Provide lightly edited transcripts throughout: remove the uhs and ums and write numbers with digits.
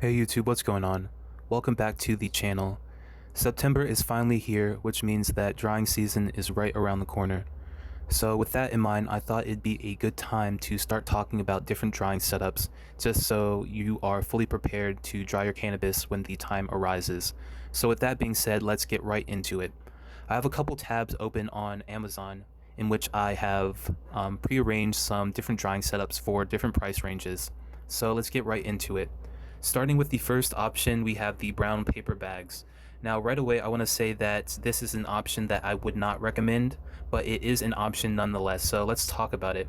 Hey YouTube, what's going on? Welcome back to the channel. September is finally here, which means that drying season is right around the corner. So with that in mind, I thought it'd be a good time to start talking about different drying setups, just so you are fully prepared to dry your cannabis when the time arises. So with that being said, let's get right into it. I have a couple tabs open on Amazon in which I have prearranged some different drying setups for different price ranges. So let's get right into it. Starting with the first option, we have the brown paper bags. Now, right away, I want to say that this is an option that I would not recommend, but it is an option nonetheless, so let's talk about it.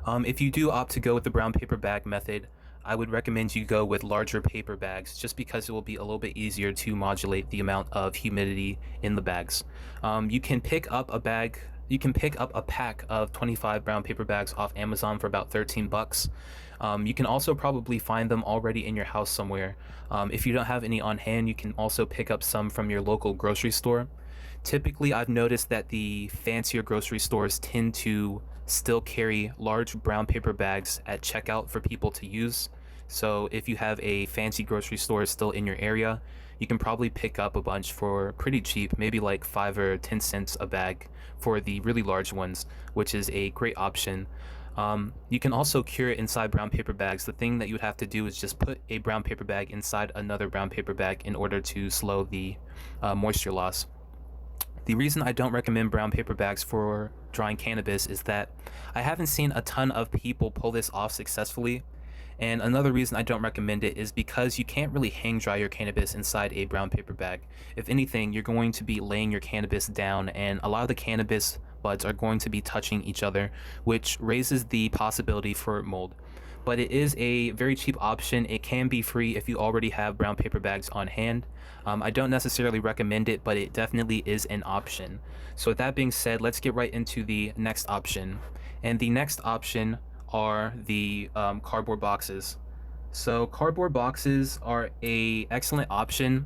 If you do opt to go with the brown paper bag method, I would recommend you go with larger paper bags, just because it will be a little bit easier to modulate the amount of humidity in the bags. You can pick up a pack of 25 brown paper bags off Amazon for about 13 bucks. You can also probably find them already in your house somewhere. If you don't have any on hand, you can also pick up some from your local grocery store. Typically, I've noticed that the fancier grocery stores tend to still carry large brown paper bags at checkout for people to use. So if you have a fancy grocery store still in your area, you can probably pick up a bunch for pretty cheap, maybe like 5 or 10 cents a bag for the really large ones, which is a great option. You can also cure it inside brown paper bags. The thing that you would have to do is just put a brown paper bag inside another brown paper bag in order to slow the moisture loss. The reason I don't recommend brown paper bags for drying cannabis is that I haven't seen a ton of people pull this off successfully. And another reason I don't recommend it is because you can't really hang dry your cannabis inside a brown paper bag. If anything, you're going to be laying your cannabis down, and a lot of the cannabis buds are going to be touching each other, which raises the possibility for mold. But it is a very cheap option. It can be free if you already have brown paper bags on hand. I don't necessarily recommend it, but it definitely is an option. So with that being said, let's get right into the next option. And the next option are the cardboard boxes. So cardboard boxes are a excellent option,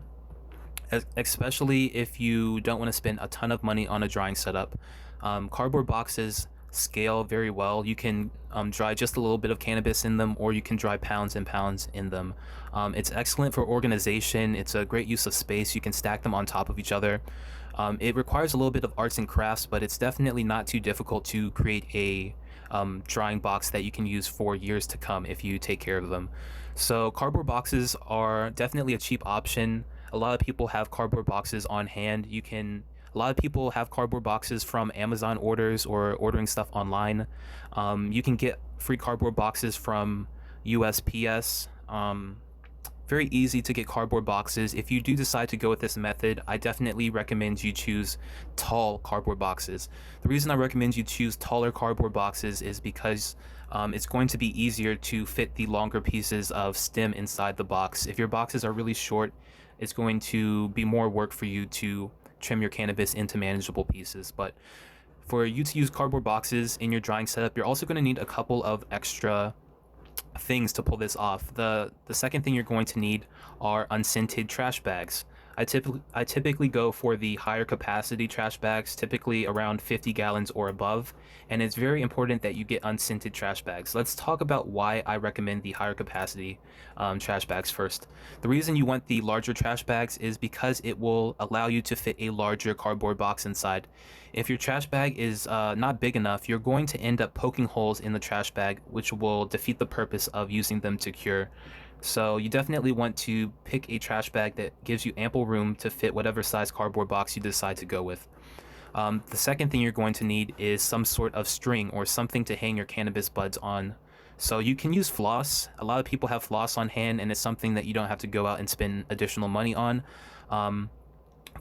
especially if you don't want to spend a ton of money on a drying setup. Cardboard boxes scale very well. You can dry just a little bit of cannabis in them, or you can dry pounds and pounds in them. It's excellent for organization. It's a great use of space. You can stack them on top of each other. It requires a little bit of arts and crafts, but it's definitely not too difficult to create a drying box that you can use for years to come if you take care of them. So cardboard boxes are definitely a cheap option. A lot of people have cardboard boxes on hand. A lot of people have cardboard boxes from Amazon orders or ordering stuff online. You can get free cardboard boxes from USPS. Very easy to get cardboard boxes. If you do decide to go with this method, I definitely recommend you choose tall cardboard boxes. The reason I recommend you choose taller cardboard boxes is because it's going to be easier to fit the longer pieces of stem inside the box. If your boxes are really short, it's going to be more work for you to trim your cannabis into manageable pieces. But for you to use cardboard boxes in your drying setup, you're also going to need a couple of extra things to pull this off. The second thing you're going to need are unscented trash bags. I typically go for the higher capacity trash bags, typically around 50 gallons or above, and it's very important that you get unscented trash bags. Let's talk about why I recommend the higher capacity trash bags first. The reason you want the larger trash bags is because it will allow you to fit a larger cardboard box inside. If your trash bag is not big enough, you're going to end up poking holes in the trash bag, which will defeat the purpose of using them to cure. So you definitely want to pick a trash bag that gives you ample room to fit whatever size cardboard box you decide to go with. The second thing you're going to need is some sort of string or something to hang your cannabis buds on. So you can use floss. A lot of people have floss on hand, and it's something that you don't have to go out and spend additional money on.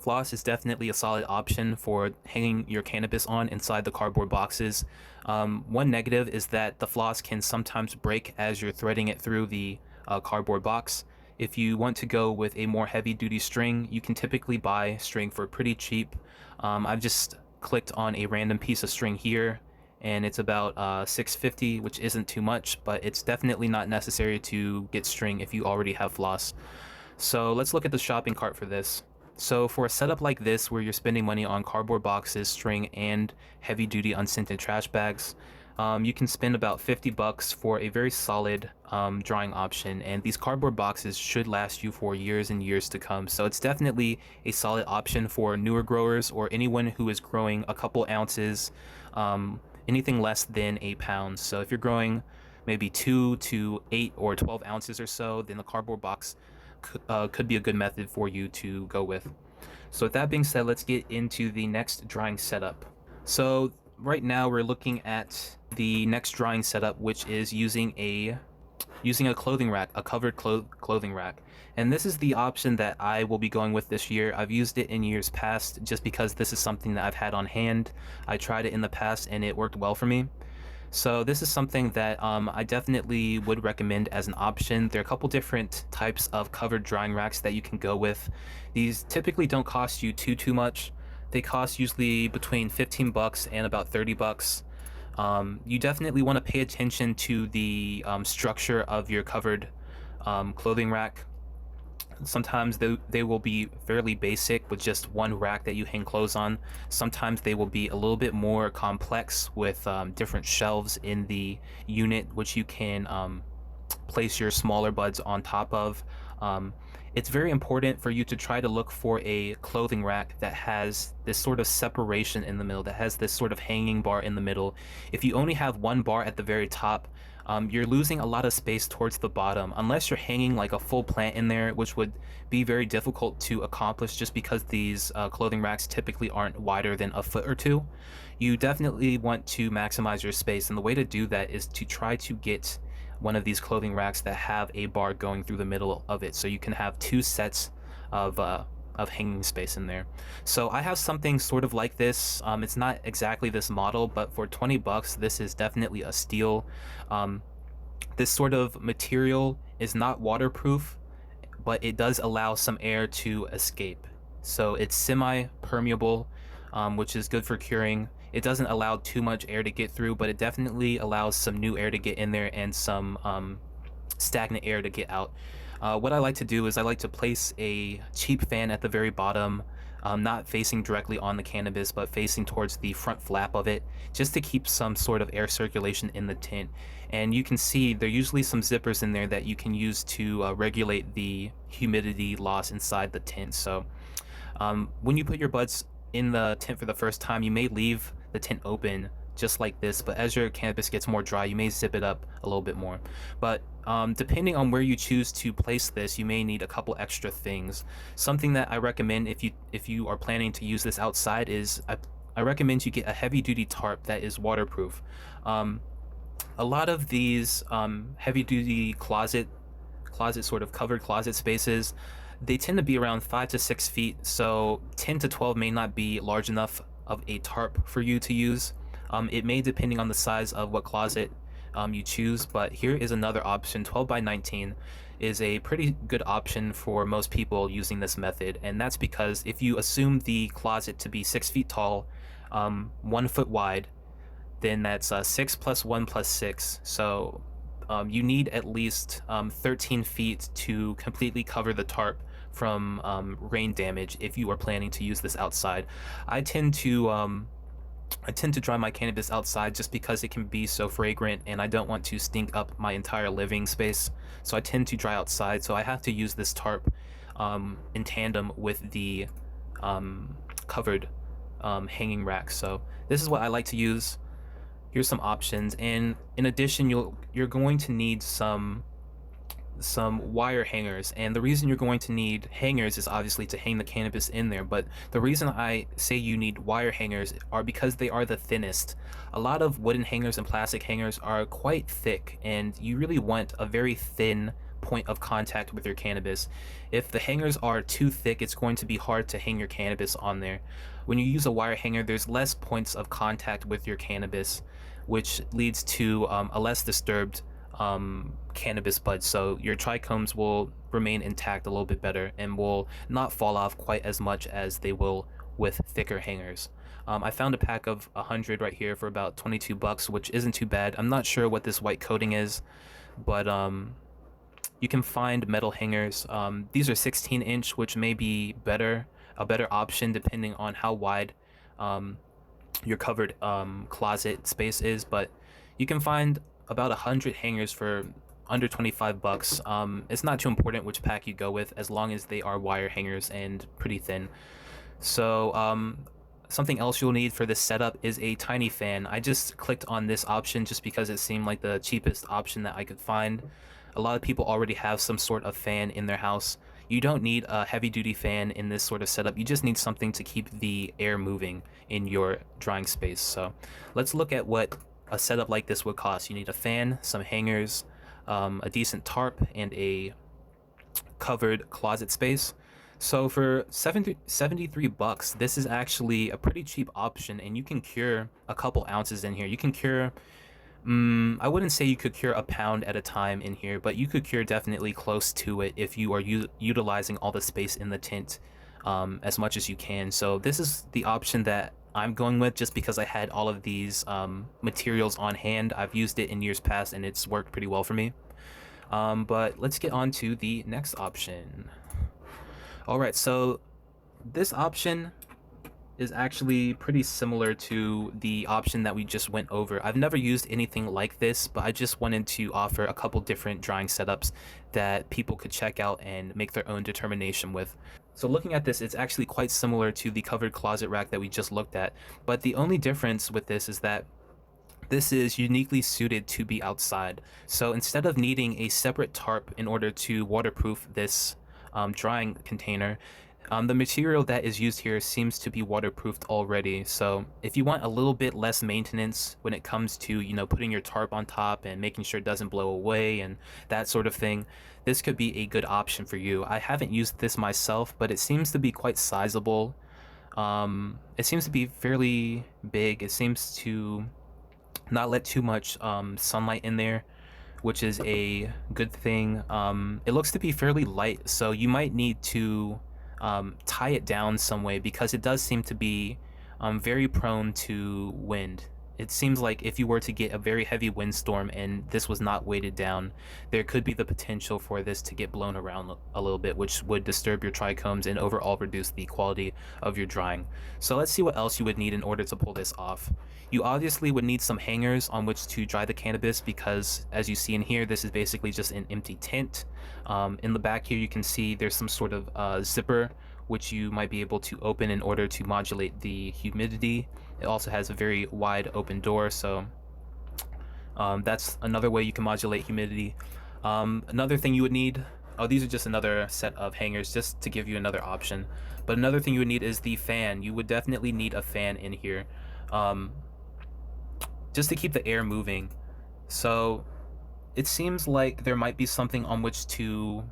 Floss is definitely a solid option for hanging your cannabis on inside the cardboard boxes. One negative is that the floss can sometimes break as you're threading it through the cardboard box. If you want to go with a more heavy duty string, you can typically buy string for pretty cheap. I've just clicked on a random piece of string here, and it's about $6.50, which isn't too much, but it's definitely not necessary to get string if you already have floss. So let's look at the shopping cart for this. So for a setup like this, where you're spending money on cardboard boxes, string, and heavy-duty unscented trash bags, You can spend about $50 for a very solid drying option, and these cardboard boxes should last you for years and years to come. So it's definitely a solid option for newer growers or anyone who is growing a couple ounces, anything less than 8 pounds. So if you're growing maybe 2 to 8 or 12 ounces or so, then the cardboard box could be a good method for you to go with. So with that being said, let's get into the next drying setup. So right now we're looking at the next drying setup, which is using a clothing rack, a covered clothing rack. And this is the option that I will be going with this year. I've used it in years past just because this is something that I've had on hand. I tried it in the past and it worked well for me. So this is something that I definitely would recommend as an option. There are a couple different types of covered drying racks that you can go with. These typically don't cost you too much. They cost usually between $15 and about $30. You definitely want to pay attention to the structure of your covered clothing rack. Sometimes they will be fairly basic with just one rack that you hang clothes on. Sometimes they will be a little bit more complex with different shelves in the unit, which you can place your smaller buds on top of. It's very important for you to try to look for a clothing rack that has this sort of separation in the middle, that has this sort of hanging bar in the middle. If you only have one bar at the very top, you're losing a lot of space towards the bottom, unless you're hanging like a full plant in there, which would be very difficult to accomplish just because these clothing racks typically aren't wider than a foot or two. You definitely want to maximize your space, and the way to do that is to try to get one of these clothing racks that have a bar going through the middle of it, so you can have two sets of hanging space in there. So I have something sort of like this. It's not exactly this model, but for $20 this is definitely a steal. This sort of material is not waterproof, but it does allow some air to escape. So it's semi-permeable, which is good for curing. It doesn't allow too much air to get through, but it definitely allows some new air to get in there and some stagnant air to get out. What I like to do is I like to place a cheap fan at the very bottom, not facing directly on the cannabis, but facing towards the front flap of it, just to keep some sort of air circulation in the tent. And you can see there are usually some zippers in there that you can use to regulate the humidity loss inside the tent. So when you put your buds in the tent for the first time, you may leave the tent open just like this, but as your cannabis gets more dry, you may zip it up a little bit more. But depending on where you choose to place this, you may need a couple extra things. Something that I recommend if you are planning to use this outside is I recommend you get a heavy duty tarp that is waterproof. A lot of these heavy duty closet sort of covered closet spaces, they tend to be around 5 to 6 feet, so 10 to 12 may not be large enough of a tarp for you to use. It may, depending on the size of what closet you choose, but here is another option. 12 by 19 is a pretty good option for most people using this method, and that's because if you assume the closet to be 6 feet tall, 1 foot wide, then that's 6 plus 1 plus 6. So you need at least 13 feet to completely cover the tarp from rain damage if you are planning to use this outside. I tend to dry my cannabis outside just because it can be so fragrant and I don't want to stink up my entire living space. So I tend to dry outside, so I have to use this tarp in tandem with the covered hanging rack. So this is what I like to use. Here's some options, and in addition you're going to need some wire hangers, and the reason you're going to need hangers is obviously to hang the cannabis in there, but the reason I say you need wire hangers are because they are the thinnest. A lot of wooden hangers and plastic hangers are quite thick, and you really want a very thin point of contact with your cannabis. If the hangers are too thick, it's going to be hard to hang your cannabis on there. When you use a wire hanger, there's less points of contact with your cannabis, which leads to a less disturbed cannabis bud, so your trichomes will remain intact a little bit better and will not fall off quite as much as they will with thicker hangers. I found a pack of 100 right here for about $22, which isn't too bad. I'm not sure what this white coating is, but you can find metal hangers. These are 16-inch, which may be a better option depending on how wide your covered closet space is, but You can find about 100 hangers for under 25 bucks. It's not too important which pack you go with, as long as they are wire hangers and pretty thin. So something else you'll need for this setup is a tiny fan. I just clicked on this option just because it seemed like the cheapest option that I could find. A lot of people already have some sort of fan in their house. You don't need a heavy duty fan in this sort of setup. You just need something to keep the air moving in your drying space. So let's look at what a setup like this would cost. You need a fan, some hangers, a decent tarp, and a covered closet space. So for 73 bucks, this is actually a pretty cheap option, and you can cure a couple ounces in here. You can cure, I wouldn't say you could cure a pound at a time in here, but you could cure definitely close to it if you are utilizing all the space in the tent as much as you can. So this is the option that I'm going with just because I had all of these materials on hand. I've used it in years past, and it's worked pretty well for me. But let's get on to the next option. Alright, so this option is actually pretty similar to the option that we just went over. I've never used anything like this, but I just wanted to offer a couple different drying setups that people could check out and make their own determination with. So looking at this, it's actually quite similar to the covered closet rack that we just looked at, but the only difference with this is that this is uniquely suited to be outside. So instead of needing a separate tarp in order to waterproof this drying container, the material that is used here seems to be waterproofed already. So if you want a little bit less maintenance when it comes to, you know, putting your tarp on top and making sure it doesn't blow away and that sort of thing, this could be a good option for you. I haven't used this myself, but it seems to be quite sizable. It seems to be fairly big. It seems to not let too much sunlight in there, which is a good thing. It looks to be fairly light, so you might need to tie it down some way because it does seem to be very prone to wind. It seems like if you were to get a very heavy windstorm and this was not weighted down, there could be the potential for this to get blown around a little bit, which would disturb your trichomes and overall reduce the quality of your drying. So let's see what else you would need in order to pull this off. You obviously would need some hangers on which to dry the cannabis because, as you see in here, this is basically just an empty tent. In the back here you can see there's some sort of zipper which you might be able to open in order to modulate the humidity. It also has a very wide open door, so that's another way you can modulate humidity. Another thing you would need, oh, these are just another set of hangers just to give you another option. But another thing you would need is the fan. You would definitely need a fan in here just to keep the air moving. So it seems like there might be something on which to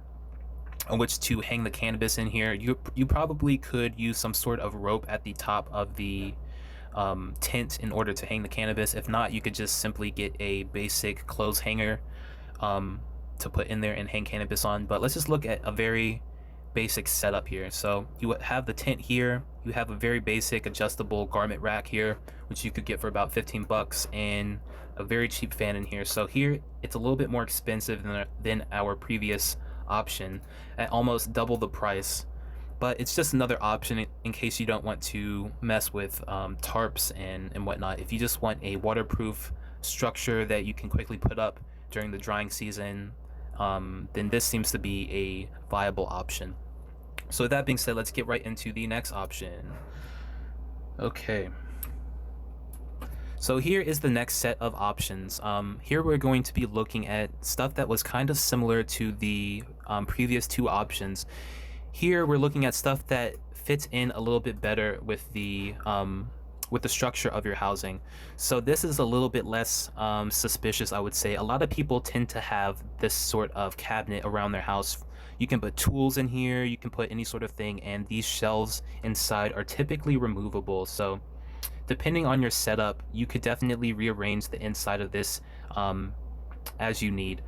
hang the cannabis in here. You probably could use some sort of rope at the top of the tent in order to hang the cannabis. If not, you could just simply get a basic clothes hanger to put in there and hang cannabis on. But let's just look at a very basic setup here. So you have the tent here, you have a very basic adjustable garment rack here, which you could get for about 15 bucks, and a very cheap fan in here. So here it's a little bit more expensive than our previous option at almost double the price, but it's just another option in case you don't want to mess with tarps and whatnot. If you just want a waterproof structure that you can quickly put up during the drying season, then this seems to be a viable option. So with that being said, let's get right into the next option. Okay, so here is the next set of options. Here we're going to be looking at stuff that was kind of similar to the previous two options. Here we're looking at stuff that fits in a little bit better with the structure of your housing. So this is a little bit less suspicious, I would say. A lot of people tend to have this sort of cabinet around their house. You can put tools in here, you can put any sort of thing, and these shelves inside are typically removable. So depending on your setup, you could definitely rearrange the inside of this as you need.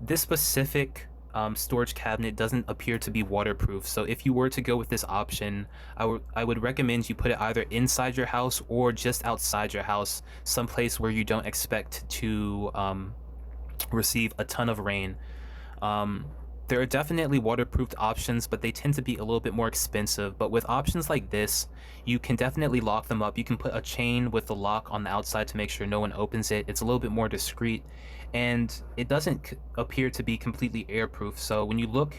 This specific storage cabinet doesn't appear to be waterproof, so if you were to go with this option, I would recommend you put it either inside your house or just outside your house, someplace where you don't expect to receive a ton of rain. There are definitely waterproofed options, but they tend to be a little bit more expensive. But with options like this, you can definitely lock them up. You can put a chain with the lock on the outside to make sure no one opens it. It's a little bit more discreet, and it doesn't appear to be completely airproof. So when you look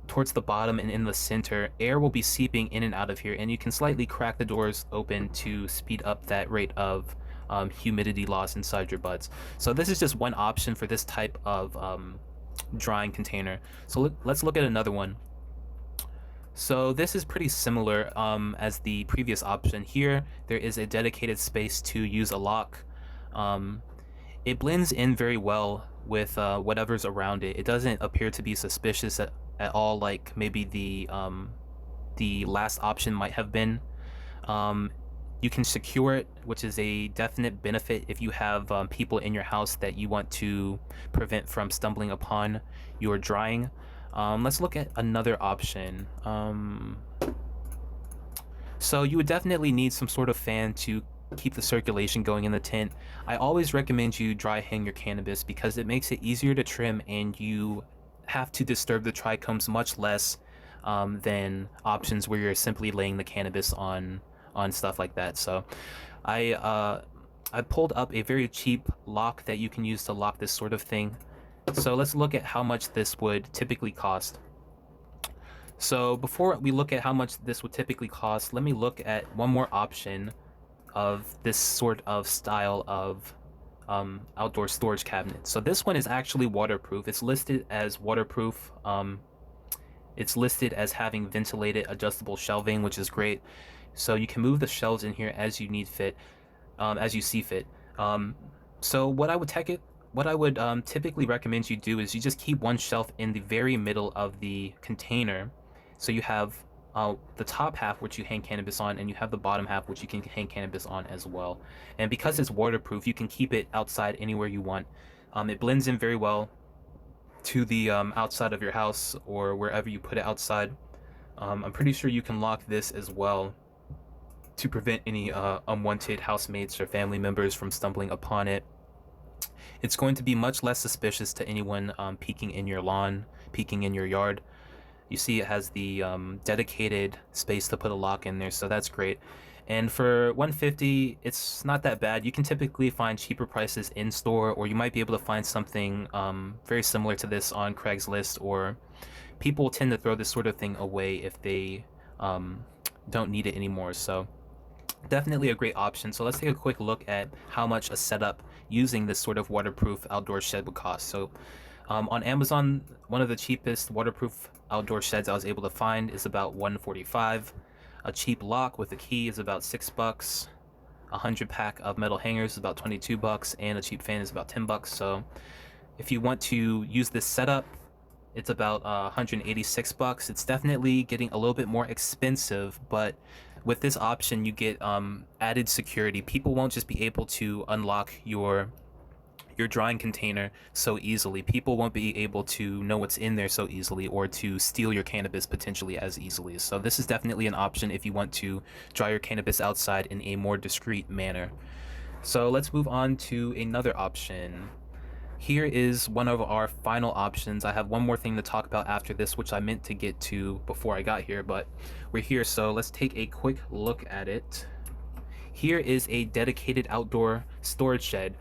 towards the bottom and in the center, air will be seeping in and out of here, and you can slightly crack the doors open to speed up that rate of humidity loss inside your buds. So this is just one option for this type of drying container. So let's look at another one. So this is pretty similar as the previous option. Here, there is a dedicated space to use a lock. It blends in very well with whatever's around it. It doesn't appear to be suspicious at all, like maybe the last option might have been. You can secure it, which is a definite benefit if you have people in your house that you want to prevent from stumbling upon your drying. Let's look at another option. So you would definitely need some sort of fan to keep the circulation going in the tent. I always recommend you dry hang your cannabis because it makes it easier to trim, and you have to disturb the trichomes much less than options where you're simply laying the cannabis on stuff like that. So I pulled up a very cheap lock that you can use to lock this sort of thing. So let's look at how much this would typically cost. So before we look at how much this would typically cost, let me look at one more option of this sort of style of outdoor storage cabinet. So this one is actually waterproof. It's listed as waterproof. It's listed as having ventilated adjustable shelving, which is great. So you can move the shelves in here as you need fit, as you see fit. So what I would typically recommend you do is you just keep one shelf in the very middle of the container. So you have the top half which you hang cannabis on, and you have the bottom half which you can hang cannabis on as well. And because it's waterproof, you can keep it outside anywhere you want. It blends in very well to the outside of your house or wherever you put it outside. I'm pretty sure you can lock this as well to prevent any unwanted housemates or family members from stumbling upon it. It's going to be much less suspicious to anyone peeking in your lawn, peeking in your yard. You see it has the dedicated space to put a lock in there, so that's great. And for $150, it's not that bad. You can typically find cheaper prices in store, or you might be able to find something very similar to this on Craigslist, or people tend to throw this sort of thing away if they don't need it anymore. So definitely a great option. So let's take a quick look at how much a setup using this sort of waterproof outdoor shed would cost. So on Amazon, one of the cheapest waterproof outdoor sheds I was able to find is about $145. A cheap lock with a key is about $6. 100 pack of metal hangers is about $22, and a cheap fan is about $10. So if you want to use this setup, it's about $186. It's definitely getting a little bit more expensive, but with this option you get added security. People won't just be able to unlock your drying container so easily. People won't be able to know what's in there so easily, or to steal your cannabis potentially as easily. So this is definitely an option if you want to dry your cannabis outside in a more discreet manner. So let's move on to another option. Here is one of our final options. I have one more thing to talk about after this, which I meant to get to before I got here, but we're here, so let's take a quick look at it. Here is a dedicated outdoor storage shed.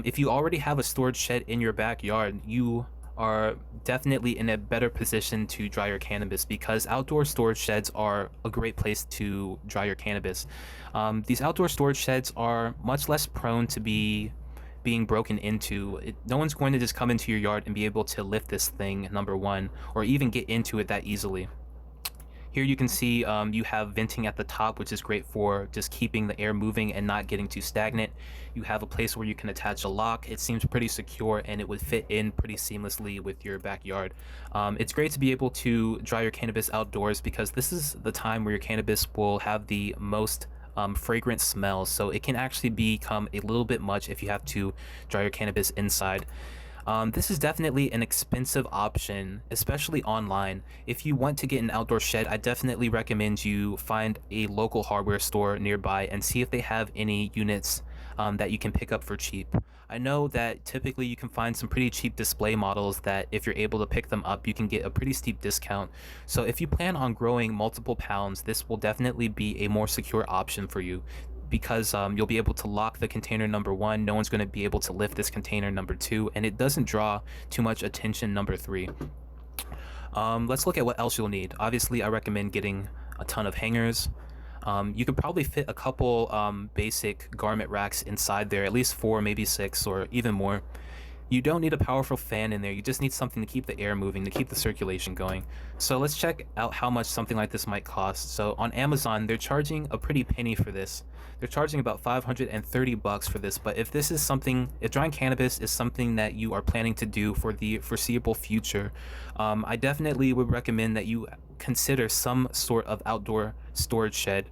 If you already have a storage shed in your backyard, you are definitely in a better position to dry your cannabis, because outdoor storage sheds are a great place to dry your cannabis. These outdoor storage sheds are much less prone to being broken into. No one's going to just come into your yard and be able to lift this thing, number one, or even get into it that easily. Here you can see you have venting at the top, which is great for just keeping the air moving and not getting too stagnant. You have a place where you can attach a lock. It seems pretty secure, and it would fit in pretty seamlessly with your backyard. It's great to be able to dry your cannabis outdoors, because this is the time where your cannabis will have the most fragrant smells, so it can actually become a little bit much if you have to dry your cannabis inside. This is definitely an expensive option, especially online. If you want to get an outdoor shed, I definitely recommend you find a local hardware store nearby and see if they have any units that you can pick up for cheap. I know that typically you can find some pretty cheap display models that if you're able to pick them up, you can get a pretty steep discount. So if you plan on growing multiple pounds, this will definitely be a more secure option for you, because you'll be able to lock the container number 1. No one's going to be able to lift this container number 2, and it doesn't draw too much attention number 3. Let's look at what else you'll need. Obviously, I recommend getting a ton of hangers. You could probably fit a couple basic garment racks inside there, at least 4, maybe 6, or even more. You don't need a powerful fan in there, you just need something to keep the air moving, to keep the circulation going. So let's check out how much something like this might cost. So on Amazon, they're charging a pretty penny for this. They're charging about $530 for this, but if drying cannabis is something that you are planning to do for the foreseeable future, I definitely would recommend that you consider some sort of outdoor storage shed,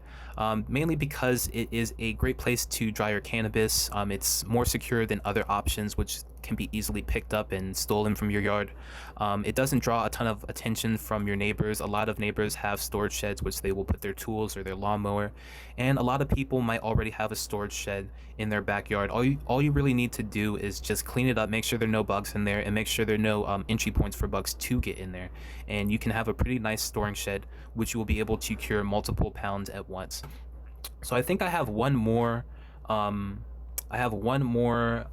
mainly because it is a great place to dry your cannabis. It's more secure than other options, which can be easily picked up and stolen from your yard. It doesn't draw a ton of attention from your neighbors. A lot of neighbors have storage sheds which they will put their tools or their lawnmower, and a lot of people might already have a storage shed in their backyard. All you really need to do is just clean it up, make sure there are no bugs in there, and make sure there are no entry points for bugs to get in there, and you can have a pretty nice storing shed which you will be able to cure multiple pounds at once. So I think I have one more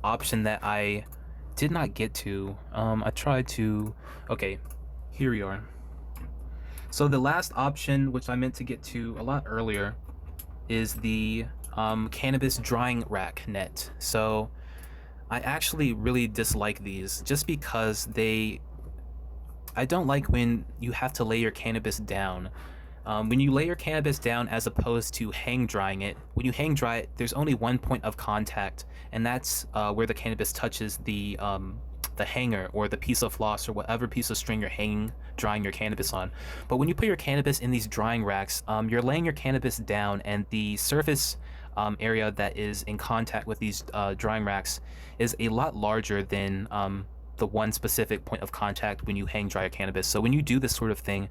option that I did not get to. I tried to. Okay, here we are. So the last option, which I meant to get to a lot earlier, is the cannabis drying rack net. So I actually really dislike these just because I don't like when you have to lay your cannabis down. When you lay your cannabis down as opposed to hang drying it, when you hang dry it, there's only one point of contact, and that's where the cannabis touches the hanger or the piece of floss or whatever piece of string you're drying your cannabis on. But when you put your cannabis in these drying racks, you're laying your cannabis down, and the surface area that is in contact with these drying racks is a lot larger than the one specific point of contact when you hang dry your cannabis. So when you do this sort of thing,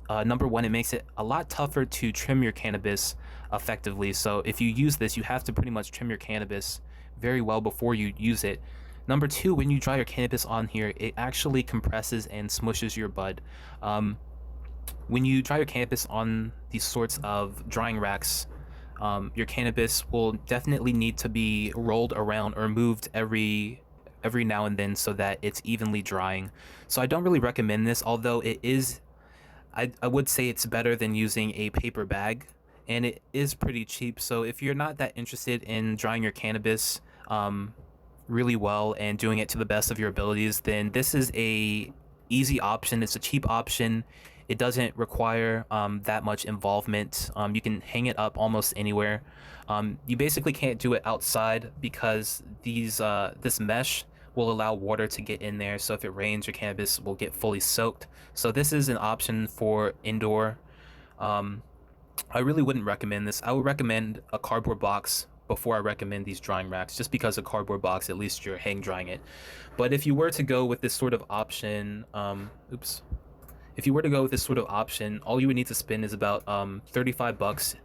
number one, it makes it a lot tougher to trim your cannabis effectively. So if you use this, you have to pretty much trim your cannabis very well before you use it. Number two, when you dry your cannabis on here, it actually compresses and smushes your bud. When you dry your cannabis on these sorts of drying racks, your cannabis will definitely need to be rolled around or moved every now and then so that it's evenly drying. So I don't really recommend this, although it is, I would say it's better than using a paper bag, and it is pretty cheap. So if you're not that interested in drying your cannabis really well and doing it to the best of your abilities, then this is a easy option. It's a cheap option. It doesn't require that much involvement. You can hang it up almost anywhere. You basically can't do it outside because this mesh will allow water to get in there. So if it rains, your cannabis will get fully soaked. So this is an option for indoor. I really wouldn't recommend this. I would recommend a cardboard box before I recommend these drying racks, just because a cardboard box, at least you're hang drying it. But if you were to go with this sort of option, if you were to go with this sort of option, all you would need to spend is about $35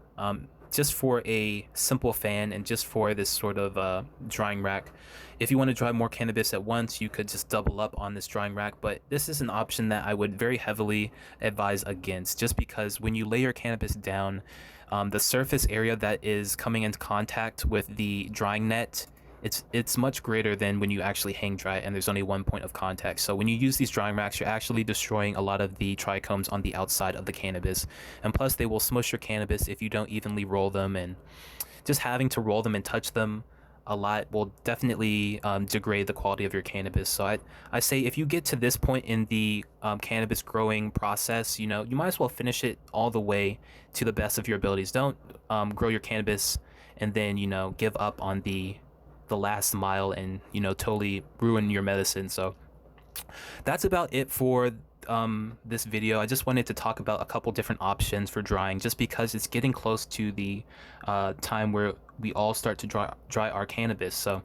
just for a simple fan and just for this sort of drying rack. If you want to dry more cannabis at once, you could just double up on this drying rack, but this is an option that I would very heavily advise against, just because when you lay your cannabis down, the surface area that is coming into contact with the drying net, it's much greater than when you actually hang dry it and there's only one point of contact. So when you use these drying racks, you're actually destroying a lot of the trichomes on the outside of the cannabis, and plus they will smush your cannabis if you don't evenly roll them, and just having to roll them and touch them a lot will definitely degrade the quality of your cannabis. So I say if you get to this point in the cannabis growing process, you might as well finish it all the way to the best of your abilities. Don't grow your cannabis and then give up on the last mile and totally ruin your medicine. So that's about it for this video. I just wanted to talk about a couple different options for drying, just because it's getting close to the time where we all start to dry our cannabis. So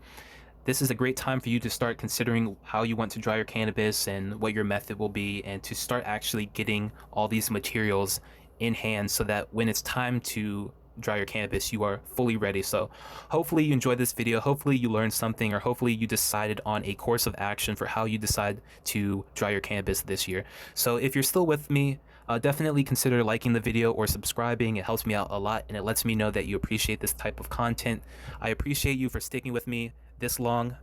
this is a great time for you to start considering how you want to dry your cannabis and what your method will be, and to start actually getting all these materials in hand so that when it's time to dry your cannabis, you are fully ready. So hopefully you enjoyed this video. Hopefully you learned something, or hopefully you decided on a course of action for how you decide to dry your cannabis this year. So if you're still with me, definitely consider liking the video or subscribing. It helps me out a lot, and it lets me know that you appreciate this type of content. I appreciate you for sticking with me this long.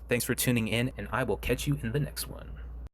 Thanks for tuning in, and I will catch you in the next one.